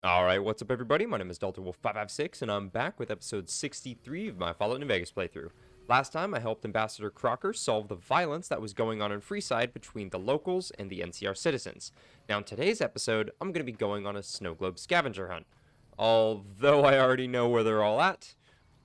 Alright, what's up everybody? My name is DeltaWolf556 and I'm back with episode 63 of my Fallout New Vegas playthrough. Last time I helped Ambassador Crocker solve the violence that was going on in Freeside between the locals and the NCR citizens. Now in today's episode, I'm going to be going on a snow globe scavenger hunt. Although I already know where they're all at,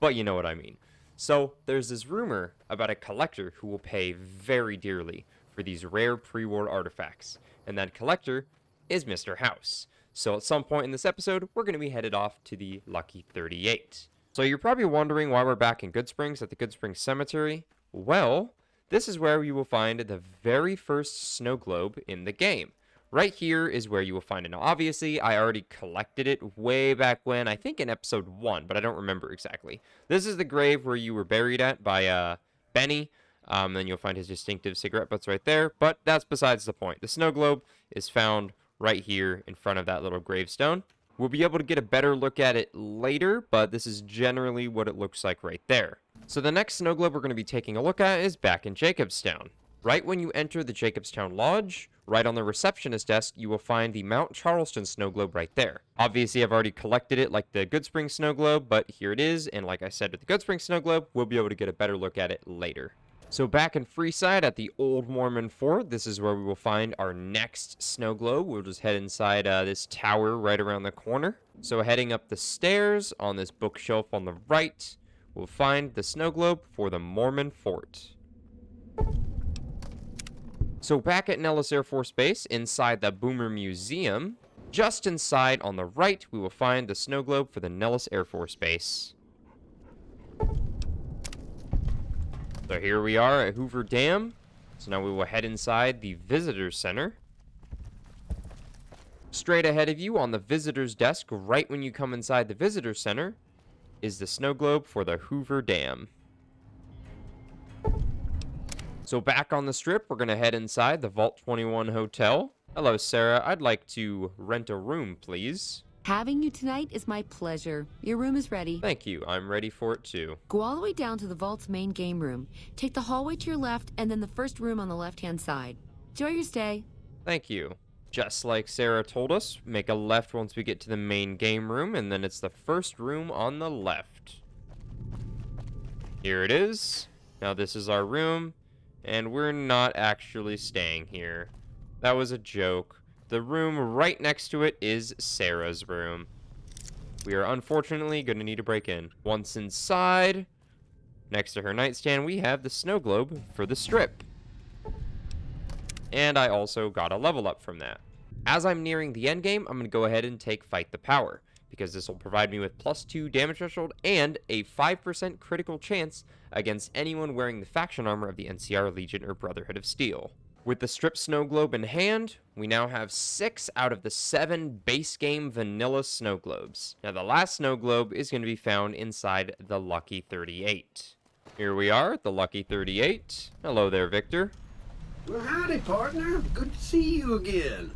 but you know what I mean. So there's this rumor about a collector who will pay very dearly for these rare pre-war artifacts, and that collector is Mr. House. So at some point in this episode, we're going to be headed off to the Lucky 38. So you're probably wondering why we're back in Good Springs at the Good Springs Cemetery. Well, this is where you will find the very first snow globe in the game. Right here is where you will find it. Now, obviously, I already collected it way back when, I think in episode 1, but I don't remember exactly. This is the grave where you were buried at by Benny. Then you'll find his distinctive cigarette butts right there, but that's besides the point. The snow globe is found right here in front of that little gravestone. We'll be able to get a better look at it later, but this is generally what it looks like right there. So the next snow globe we're going to be taking a look at is back in Jacobstown. Right when you enter the Jacobstown Lodge, right on the receptionist desk, you will find the Mount Charleston snow globe right there. Obviously, I've already collected it like the Good Springs snow globe, but here it is, and like I said with the Good Springs snow globe, we'll be able to get a better look at it later. So back in Freeside at the Old Mormon Fort, this is where we will find our next snow globe. We'll just head inside this tower right around the corner. So heading up the stairs on this bookshelf on the right, we'll find the snow globe for the Mormon Fort. So back at Nellis Air Force Base, inside the Boomer Museum, just inside on the right, we will find the snow globe for the Nellis Air Force Base. So here we are at Hoover Dam. So now we will head inside the Visitor Center. Straight ahead of you on the visitor's desk, right when you come inside the Visitor Center, is the snow globe for the Hoover Dam. So back on the strip, we're going to head inside the Vault 21 Hotel. Hello, Sarah. I'd like to rent a room, please. Having you tonight is my pleasure. Your room is ready. Thank you. I'm ready for it, too. Go all the way down to the Vault's main game room. Take the hallway to your left, and then the first room on the left-hand side. Enjoy your stay. Thank you. Just like Sarah told us, make a left once we get to the main game room, and then it's the first room on the left. Here it is. Now this is our room, and we're not actually staying here. That was a joke. The room right next to it is Sarah's room. We are unfortunately going to need to break in. Once inside, next to her nightstand, we have the snow globe for the strip. And I also got a level up from that. As I'm nearing the end game, I'm going to go ahead and take Fight the Power, because this will provide me with +2 damage threshold and a 5% critical chance against anyone wearing the faction armor of the NCR Legion or Brotherhood of Steel. With the strip snow globe in hand, we now have 6 out of the 7 base game vanilla snow globes. Now the last snow globe is going to be found inside the Lucky 38. Here we are, the Lucky 38. Hello there, Victor. Well, howdy, partner. Good to see you again.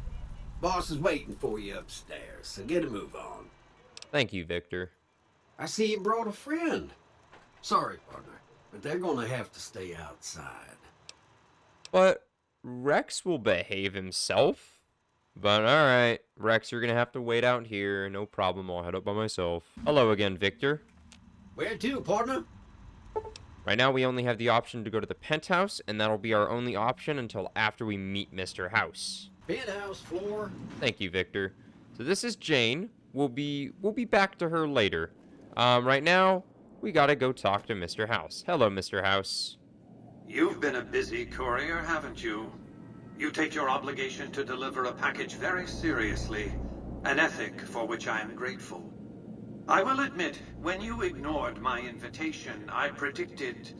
Boss is waiting for you upstairs, so get a move on. Thank you, Victor. I see you brought a friend. Sorry, partner, but they're gonna have to stay outside. But Rex will behave himself. But alright, Rex, you're gonna have to wait out here. No problem, I'll head up by myself. Hello again, Victor. Where to, partner? Right now, we only have the option to go to the penthouse, and that'll be our only option until after we meet Mr. House. Penthouse floor. Thank you, Victor. So this is Jane. We'll be back to her later. Right now, we gotta go talk to Mr. House. Hello, Mr. House. You've been a busy courier, haven't you? You take your obligation to deliver a package very seriously, an ethic for which I am grateful. I will admit, when you ignored my invitation, I predicted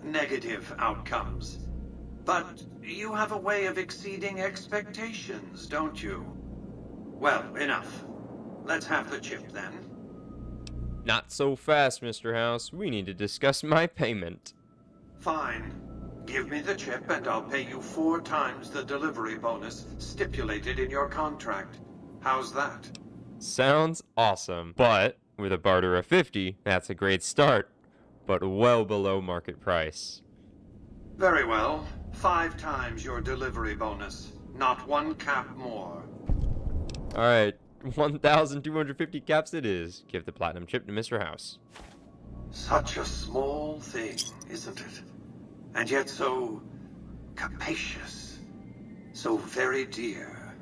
negative outcomes. But you have a way of exceeding expectations, don't you? Well, enough. Let's have the chip, then. Not so fast, Mr. House. We need to discuss my payment. Fine. Give me the chip and I'll pay you 4 times the delivery bonus stipulated in your contract. How's that? Sounds awesome. But with a barter of 50, that's a great start. But well below market price. Very well. 5 times your delivery bonus. Not 1 cap more. Alright, 1,250 caps it is. Give the platinum chip to Mr. House. Such a small thing, isn't it? And yet so capacious, so very dear.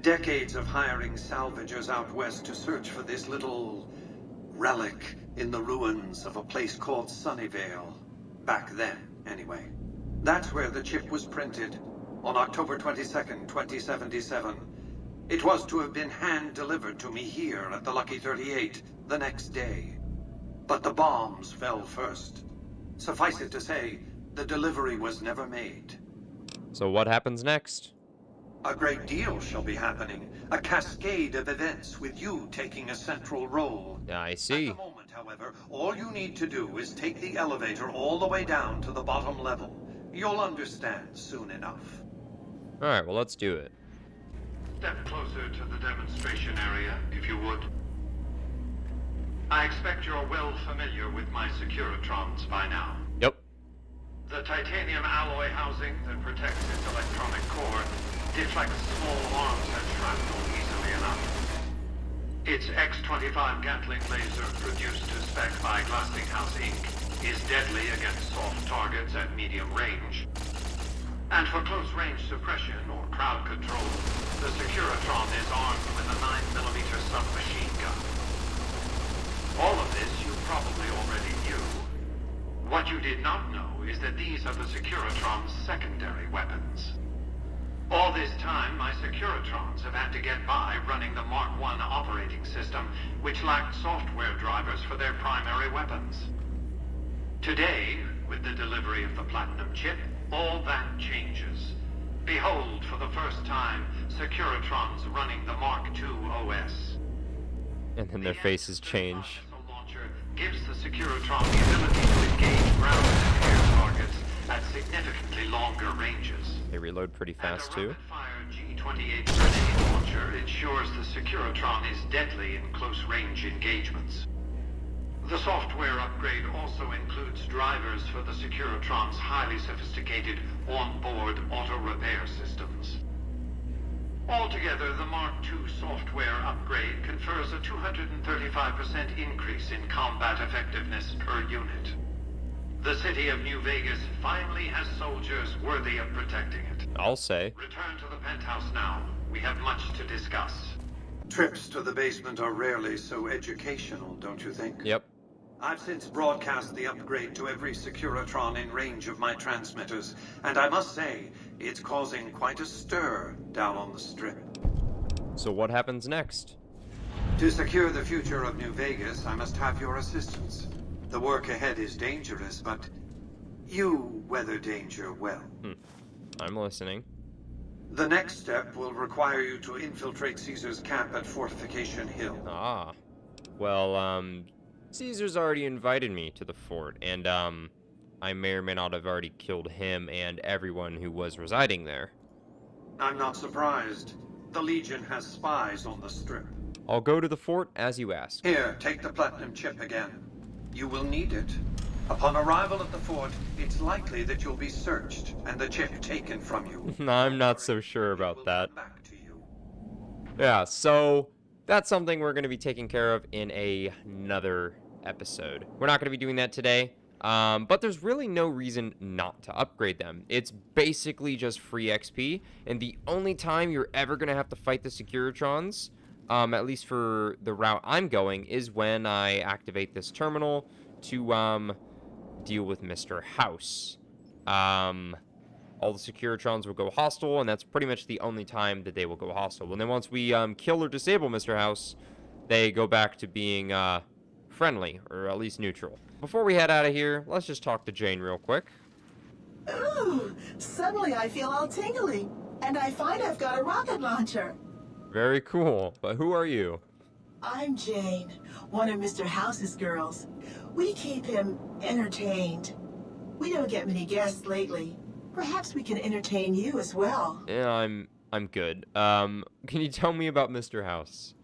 Decades of hiring salvagers out west to search for this little relic in the ruins of a place called Sunnyvale. Back then, anyway. That's where the chip was printed, on October 22nd, 2077. It was to have been hand-delivered to me here at the Lucky 38 the next day. But the bombs fell first. Suffice it to say, the delivery was never made. So what happens next? A great deal shall be happening. A cascade of events with you taking a central role. I see. At the moment, however, all you need to do is take the elevator all the way down to the bottom level. You'll understand soon enough. Alright, well, let's do it. Step closer to the demonstration area, if you would. I expect you're well familiar with my Securitrons by now. Yep. The titanium alloy housing that protects its electronic core deflects small arms and shrapnel easily enough. Its X-25 Gatling laser, produced to spec by Glassinghouse Inc., is deadly against soft targets at medium range. And for close-range suppression or crowd control, the Securitron is armed with a 9mm submachine gun. All of this you probably already knew. What you did not know is that these are the Securitron's secondary weapons. All this time, my Securitrons have had to get by running the Mark I operating system, which lacked software drivers for their primary weapons. Today, with the delivery of the Platinum chip, all that changes. Behold, for the first time, Securitrons running the Mark II OS. And then their faces change. The launcher gives the Securitron the ability to engage ground and air targets at significantly longer ranges. They reload pretty fast too. And a rapid-fire G28 grenade launcher ensures the Securitron is deadly in close-range engagements. The software upgrade also includes drivers for the Securitron's highly sophisticated on-board auto-repair systems. Altogether, the Mark II software upgrade confers a 235% increase in combat effectiveness per unit. The city of New Vegas finally has soldiers worthy of protecting it. I'll say. Return to the penthouse now. We have much to discuss. Trips to the basement are rarely so educational, don't you think? Yep. I've since broadcast the upgrade to every Securitron in range of my transmitters, and I must say, it's causing quite a stir down on the Strip. So what happens next? To secure the future of New Vegas, I must have your assistance. The work ahead is dangerous, but you weather danger well. I'm listening. The next step will require you to infiltrate Caesar's camp at Fortification Hill. Ah. Well, Caesar's already invited me to the fort, and, I may or may not have already killed him and everyone who was residing there. I'm not surprised. The Legion has spies on the Strip. I'll go to the fort as you ask. Here, take the Platinum chip again. You will need it. Upon arrival at the fort, it's likely that you'll be searched and the chip taken from you. I'm not so sure about that. Back to you. Yeah, so that's something we're going to be taking care of in another episode. We're not going to be doing that today, but there's really no reason not to upgrade them. It's basically just free XP, and the only time you're ever going to have to fight the Securitrons, at least for the route I'm going, is when I activate this terminal to deal with Mr. House. All the Securitrons will go hostile, and that's pretty much the only time that they will go hostile. And then once we kill or disable Mr. House, they go back to being friendly, or at least neutral. Before we head out of here, let's just talk to Jane real quick. Ooh, suddenly I feel all tingly, and I find I've got a rocket launcher. Very cool, but who are you? I'm Jane, one of Mr. House's girls. We keep him entertained. We don't get many guests lately. Perhaps we can entertain you as well. Yeah, I'm good. Can you tell me about Mr. House?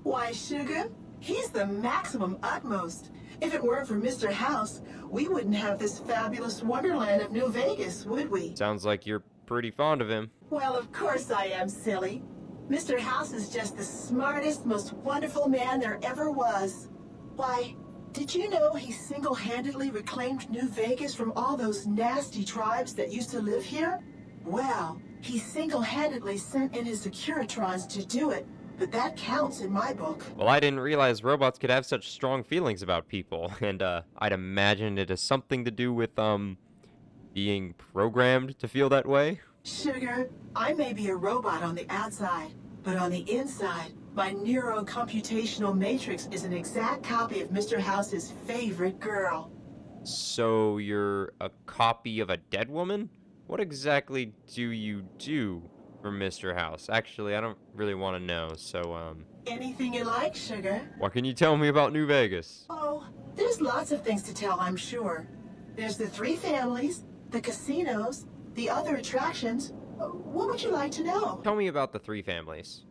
Why, sugar, he's the maximum utmost. If it weren't for Mr. House, we wouldn't have this fabulous wonderland of New Vegas, would we? Sounds like you're pretty fond of him. Well, of course I am, silly. Mr. House is just the smartest, most wonderful man there ever was. Why, did you know he single-handedly reclaimed New Vegas from all those nasty tribes that used to live here? Well, he single-handedly sent in his Securitrons to do it, but that counts in my book. Well, I didn't realize robots could have such strong feelings about people, and I'd imagine it has something to do with, being programmed to feel that way. Sugar, I may be a robot on the outside, but on the inside, my neurocomputational matrix is an exact copy of Mr. House's favorite girl. So you're a copy of a dead woman? What exactly do you do for Mr. House? Actually, I don't really want to know, so, Anything you like, Sugar. what can you tell me about New Vegas? Oh, there's lots of things to tell, I'm sure. There's the 3 families, the casinos, the other attractions. What would you like to know? Tell me about the 3 families.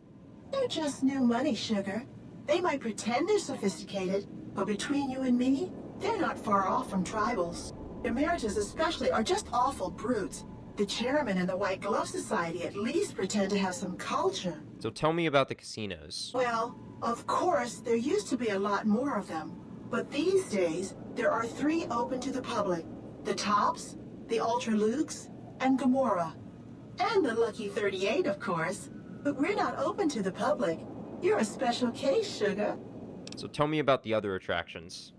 They're just new money, Sugar. They might pretend they're sophisticated, but between you and me, they're not far off from tribals. Emeritus especially are just awful brutes. The chairman and the White Glove Society at least pretend to have some culture. So tell me about the casinos. Well, of course, there used to be a lot more of them. But these days, there are 3 open to the public. The Tops, the Ultra Lukes, and Gamora. And the Lucky 38, of course. But we're not open to the public. You're a special case, Sugar. So tell me about the other attractions.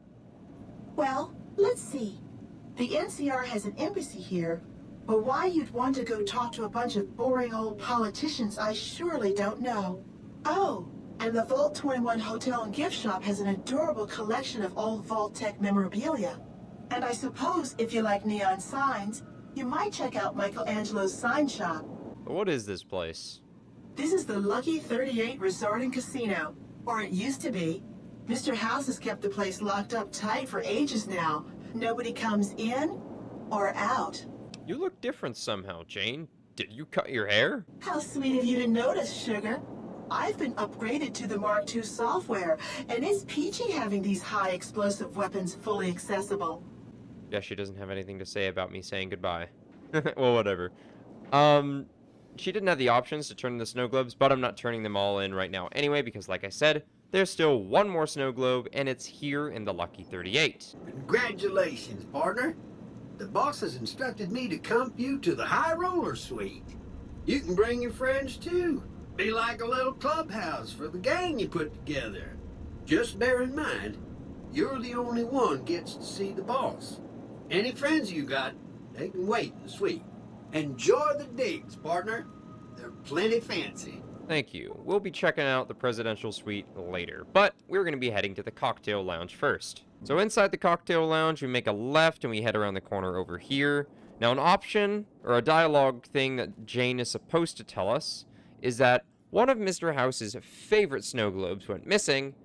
Well, let's see. The NCR has an embassy here, but why you'd want to go talk to a bunch of boring old politicians, I surely don't know. Oh, and the Vault 21 Hotel and Gift Shop has an adorable collection of old Vault-Tec memorabilia. And I suppose if you like neon signs, you might check out Michelangelo's sign shop. What is this place? This is the Lucky 38 Resort and Casino, or it used to be. Mr. House has kept the place locked up tight for ages now. Nobody comes in or out. You look different somehow, Jane. Did you cut your hair? How sweet of you to notice, Sugar. I've been upgraded to the Mark II software, and it's peachy having these high explosive weapons fully accessible. Yeah, she doesn't have anything to say about me saying goodbye. Well, whatever. She didn't have the options to turn in the snow globes, but I'm not turning them all in right now anyway, because like I said, there's still one more snow globe, and it's here in the Lucky 38. Congratulations, partner. The boss has instructed me to comp you to the High Roller Suite. You can bring your friends too. Be like a little clubhouse for the gang you put together. Just bear in mind, you're the only one gets to see the boss. Any friends you got, they can wait in the suite. Enjoy the digs, partner. They're plenty fancy. Thank you. We'll be checking out the presidential suite later, but we're going to be heading to the cocktail lounge first. So inside the cocktail lounge, we make a left and we head around the corner over here. Now an option, or a dialogue thing that Jane is supposed to tell us, is that one of Mr. House's favorite snow globes went missing,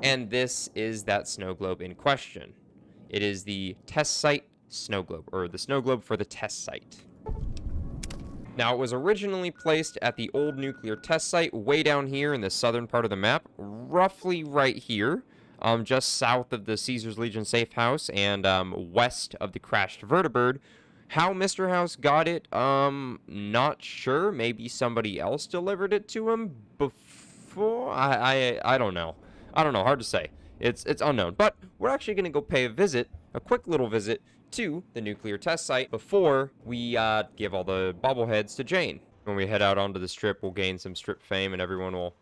and this is that snow globe in question. It is the test site snow globe, or the snow globe for the test site. Now, it was originally placed at the old nuclear test site way down here in the southern part of the map, roughly right here, just south of the Caesar's Legion safe house and west of the crashed vertibird. How Mr. House got it, not sure. Maybe somebody else delivered it to him before? I don't know. I don't know, hard to say. It's unknown. But we're actually going to go pay a quick little visit to the nuclear test site before we give all the bobbleheads to Jane. When we head out onto the strip, we'll gain some strip fame and everyone will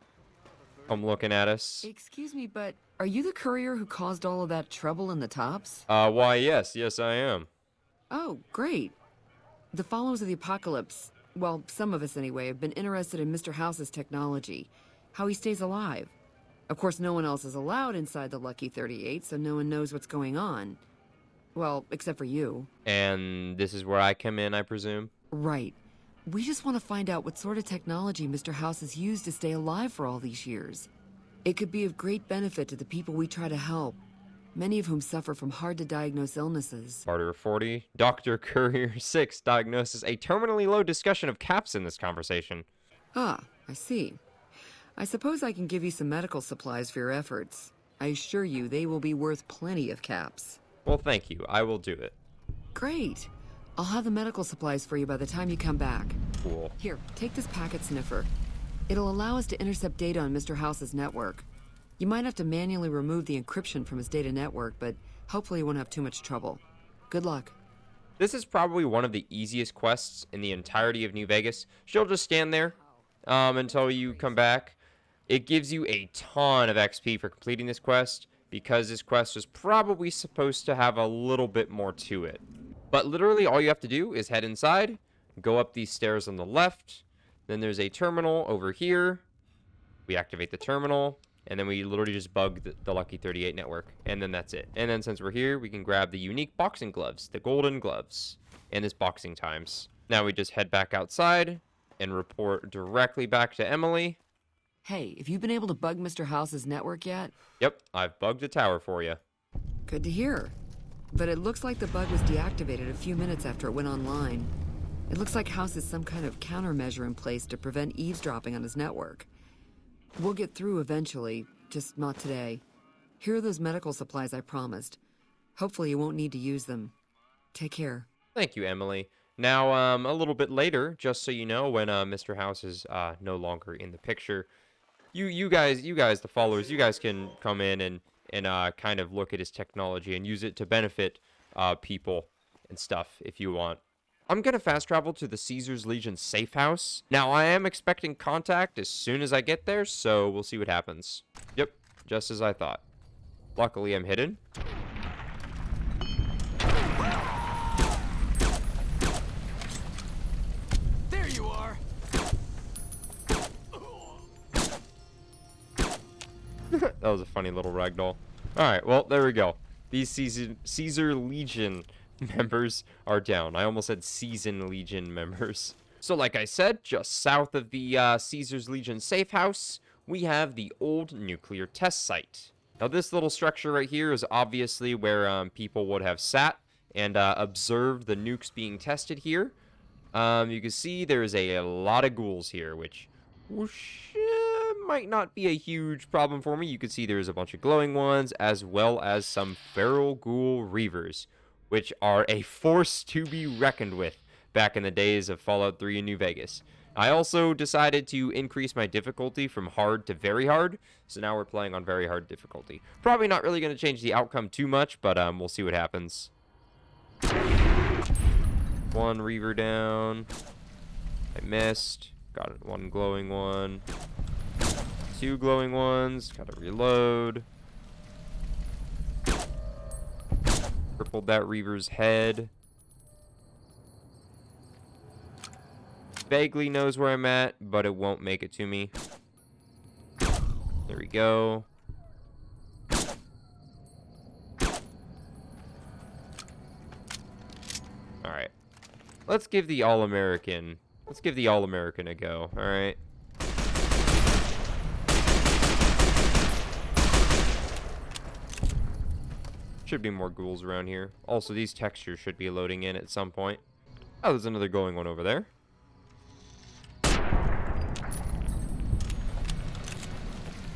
come looking at us. Excuse me, but are you the courier who caused all of that trouble in the Tops? Why, yes, I am. Oh, great. The followers of the apocalypse, well, some of us anyway, have been interested in Mr. House's technology, how he stays alive. Of course, no one else is allowed inside the Lucky 38, so no one knows what's going on. Well, except for you. And this is where I come in, I presume? Right. We just want to find out what sort of technology Mr. House has used to stay alive for all these years. It could be of great benefit to the people we try to help, many of whom suffer from hard-to-diagnose illnesses. Barter 40, Dr. Courier 6 diagnoses a terminally low discussion of caps in this conversation. Ah, I see. I suppose I can give you some medical supplies for your efforts. I assure you they will be worth plenty of caps. Well, thank you. I will do it. Great. I'll have the medical supplies for you by the time you come back. Cool. Here, take this packet sniffer. It'll allow us to intercept data on Mr. House's network. You might have to manually remove the encryption from his data network, but hopefully you won't have too much trouble. Good luck. This is probably one of the easiest quests in the entirety of New Vegas. She'll just stand there until you come back. It gives you a ton of XP for completing this quest, because this quest was probably supposed to have a little bit more to it. But literally all you have to do is head inside, go up these stairs on the left, then there's a terminal over here. We activate the terminal, and then we literally just bug the Lucky 38 network, and then that's it. And then since we're here, we can grab the unique boxing gloves, the golden gloves, and this boxing times. Now we just head back outside and report directly back to Emily. Hey, have you been able to bug Mr. House's network yet? Yep, I've bugged the tower for you. Good to hear. But it looks like the bug was deactivated a few minutes after it went online. It looks like House has some kind of countermeasure in place to prevent eavesdropping on his network. We'll get through eventually, just not today. Here are those medical supplies I promised. Hopefully you won't need to use them. Take care. Thank you, Emily. Now, a little bit later, just so you know, when Mr. House is no longer in the picture, you guys, the followers, you guys can come in and kind of look at his technology and use it to benefit people and stuff if you want. I'm gonna fast travel to the Caesar's Legion safe house. Now, I am expecting contact as soon as I get there, so we'll see what happens. Yep, just as I thought. Luckily, I'm hidden. There you are. That was a funny little ragdoll. Alright, well, there we go. These Caesar Legion members are down. I almost said Season Legion members. So like I said, just south of the Caesar's Legion safe house, we have the old nuclear test site. Now this little structure right here is obviously where people would have sat and observed the nukes being tested here. You can see there's a lot of ghouls here, which might not be a huge problem for me. You can see there's a bunch of glowing ones, as well as some feral ghoul reavers, which are a force to be reckoned with back in the days of Fallout 3 in New Vegas. I also decided to increase my difficulty from hard to very hard, so now we're playing on very hard difficulty. Probably not really going to change the outcome too much, but we'll see what happens. One reaver down. I missed. Got one glowing one. Two glowing ones. Gotta reload. Crippled that reaver's head. Vaguely knows where I'm at, but it won't make it to me. There we go. Alright. Let's give the All-American a go, alright? Should be more ghouls around here. Also, these textures should be loading in at some point. Oh, there's another glowing one over there. I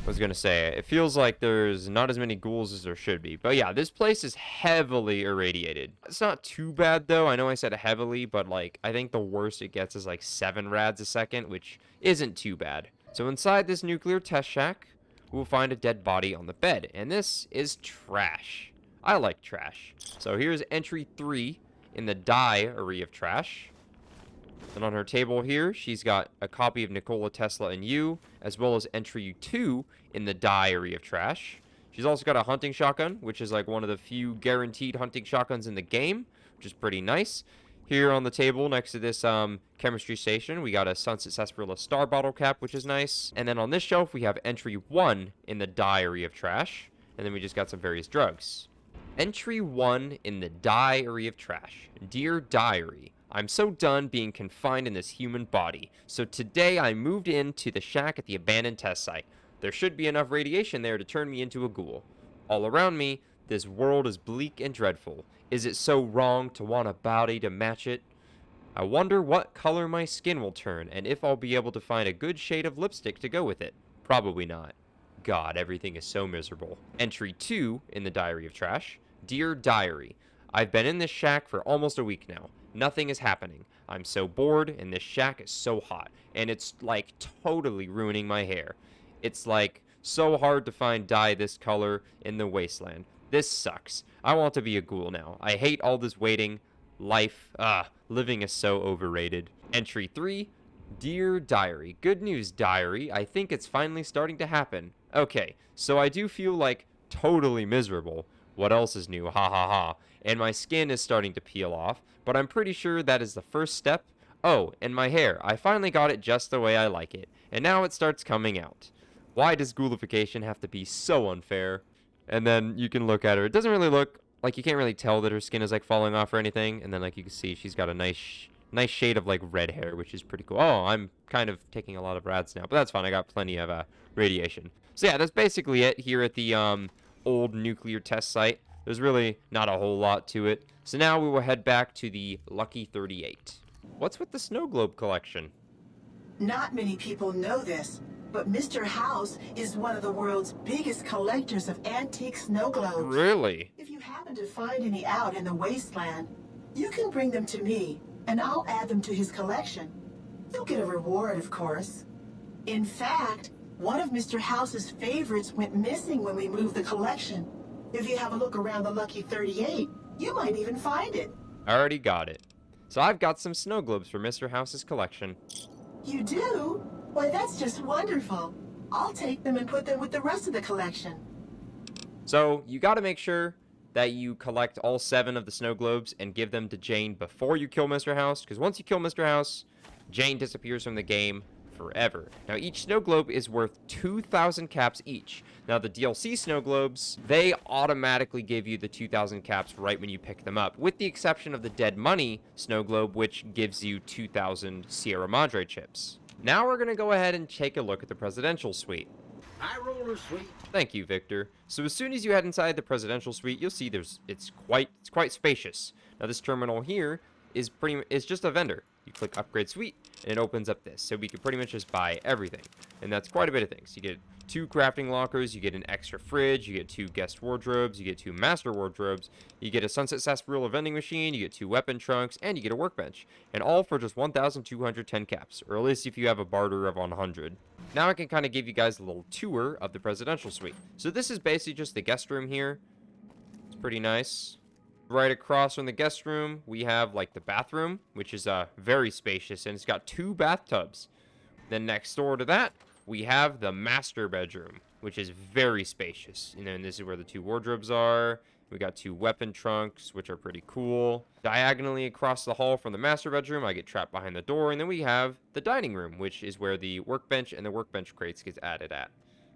was gonna say, it feels like there's not as many ghouls as there should be. But yeah, this place is heavily irradiated. It's not too bad, though. I know I said heavily, but like, I think the worst it gets is like 7 rads a second, which isn't too bad. So inside this nuclear test shack, we'll find a dead body on the bed. And this is trash. I like trash. So here's entry 3 in the diary of trash. And on her table here, she's got a copy of Nikola Tesla and You, as well as entry 2 in the diary of trash. She's also got a hunting shotgun, which is like one of the few guaranteed hunting shotguns in the game, which is pretty nice. Here on the table next to this chemistry station, we got a Sunset Sarsaparilla Star bottle cap, which is nice. And then on this shelf, we have entry 1 in the diary of trash. And then we just got some various drugs. Entry 1 in the diary of trash. Dear Diary, I'm so done being confined in this human body. So today I moved into the shack at the abandoned test site. There should be enough radiation there to turn me into a ghoul. All around me, this world is bleak and dreadful. Is it so wrong to want a body to match it? I wonder what color my skin will turn and if I'll be able to find a good shade of lipstick to go with it. Probably not. God, everything is so miserable. Entry 2 in the diary of trash. Dear Diary, I've been in this shack for almost a week now. nothing is happening. I'm so bored, and this shack is so hot, and it's like totally ruining my hair. It's like so hard to find dye this color in the wasteland. This sucks. I want to be a ghoul now. I hate all this waiting. Life, living is so overrated. Entry 3, Dear Diary. Good news, Diary. I think it's finally starting to happen. Okay, so I do feel like totally miserable. What else is new? Ha ha ha. And my skin is starting to peel off, but I'm pretty sure that is the first step. Oh, and my hair. I finally got it just the way I like it, and now it starts coming out. Why does ghoulification have to be so unfair? And then you can look at her. It doesn't really look like, you can't really tell that her skin is like falling off or anything. And then like you can see she's got a nice shade of like red hair, which is pretty cool. Oh, I'm kind of taking a lot of rads now, but that's fine. I got plenty of radiation. So yeah, that's basically it here at the old nuclear test site. There's really not a whole lot to it. So now we will head back to the Lucky 38. What's with the snow globe collection? Not many people know this, but Mr. House is one of the world's biggest collectors of antique snow globes. Really? If you happen to find any out in the wasteland, you can bring them to me, and I'll add them to his collection. You'll get a reward, of course. In fact, one of Mr. House's favorites went missing when we moved the collection. If you have a look around the Lucky 38, you might even find it. I already got it. So I've got some snow globes for Mr. House's collection. You do? Why, that's just wonderful. I'll take them and put them with the rest of the collection. So you got to make sure that you collect all 7 of the snow globes and give them to Jane before you kill Mr. House, because once you kill Mr. House, Jane disappears from the game forever. Now, each snow globe is worth 2,000 caps each. Now, the DLC snow globes, they automatically give you the 2,000 caps right when you pick them up, with the exception of the Dead Money snow globe, which gives you 2,000 Sierra Madre chips. Now we're going to go ahead and take a look at the presidential suite. High roller suite. Thank you, Victor. So as soon as you head inside the presidential suite, you'll see it's quite spacious. Now this terminal here is just a vendor. You click upgrade suite and it opens up this. So we can pretty much just buy everything. And that's quite a bit of things. You get 2 crafting lockers, you get an extra fridge, you get 2 guest wardrobes, you get 2 master wardrobes, you get a sunset sarsaparilla vending machine, you get 2 weapon trunks, and you get a workbench. And all for just 1,210 caps, or at least if you have a barter of 100. Now I can kind of give you guys a little tour of the presidential suite. So this is basically just the guest room here. It's pretty nice. Right across from the guest room, we have like the bathroom, which is very spacious, and it's got 2 bathtubs. Then next door to that, we have the master bedroom, which is very spacious. You know, and this is where the 2 wardrobes are. We got 2 weapon trunks, which are pretty cool. Diagonally across the hall from the master bedroom, I get trapped behind the door. And then we have the dining room, which is where the workbench and the workbench crates gets added at.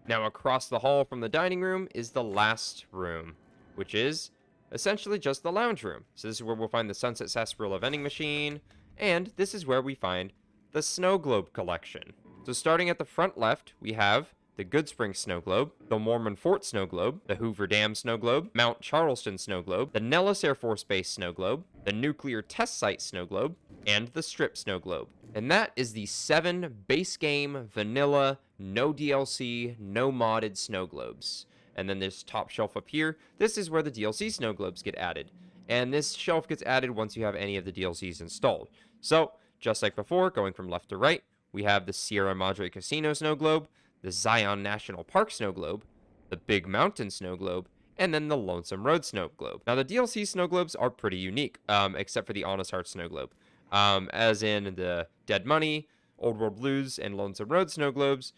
Now, across the hall from the dining room is the last room, which is essentially just the lounge room. So this is where we'll find the sunset sarsaparilla vending machine. And this is where we find the snow globe collection. So starting at the front left, we have the Goodspring Snow Globe, the Mormon Fort Snow Globe, the Hoover Dam Snow Globe, Mount Charleston Snow Globe, the Nellis Air Force Base Snow Globe, the Nuclear Test Site Snow Globe, and the Strip Snow Globe. And that is the 7 base game, vanilla, no DLC, no modded snow globes. And then this top shelf up here, this is where the DLC snow globes get added. And this shelf gets added once you have any of the DLCs installed. So, just like before, going from left to right, we have the Sierra Madre Casino Snow Globe, the Zion National Park Snow Globe, the Big Mountain Snow Globe, and then the Lonesome Road Snow Globe. Now, the DLC Snow Globes are pretty unique, except for the Honest Heart Snow Globe. As in the Dead Money, Old World Blues, and Lonesome Road Snow Globes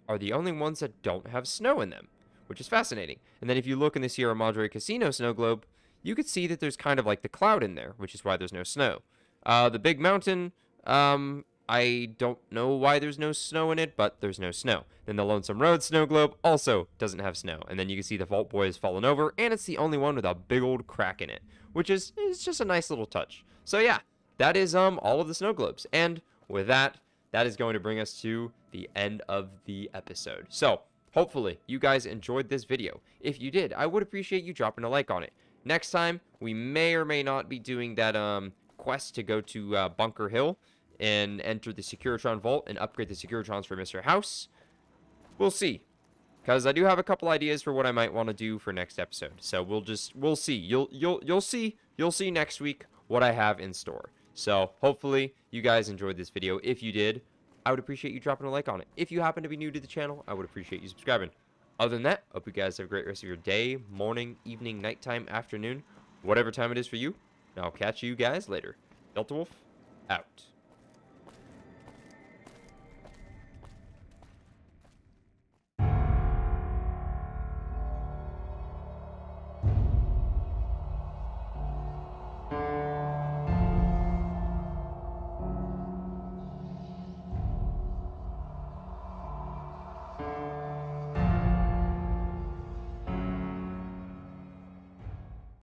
are the only ones that don't have snow in them, which is fascinating. And then if you look in the Sierra Madre Casino Snow Globe, you could see that there's kind of like the cloud in there, which is why there's no snow. The Big Mountain, I don't know why there's no snow in it, but there's no snow. Then the Lonesome Road Snow Globe also doesn't have snow. And then you can see the Vault Boy has fallen over, and it's the only one with a big old crack in it, which is just a nice little touch. So yeah, that is all of the snow globes. And with that, that is going to bring us to the end of the episode. So hopefully you guys enjoyed this video. If you did, I would appreciate you dropping a like on it. Next time, we may or may not be doing that quest to go to Bunker Hill and enter the Securitron Vault and upgrade the Securitrons for Mr. House. We'll see, because I do have a couple ideas for what I might want to do for next episode. So we'll see. You'll see next week what I have in store. So hopefully you guys enjoyed this video. If you did, I would appreciate you dropping a like on it. If you happen to be new to the channel, I would appreciate you subscribing. Other than that, hope you guys have a great rest of your day, morning, evening, nighttime, afternoon, whatever time it is for you. And I'll catch you guys later. DeltaWolf, out.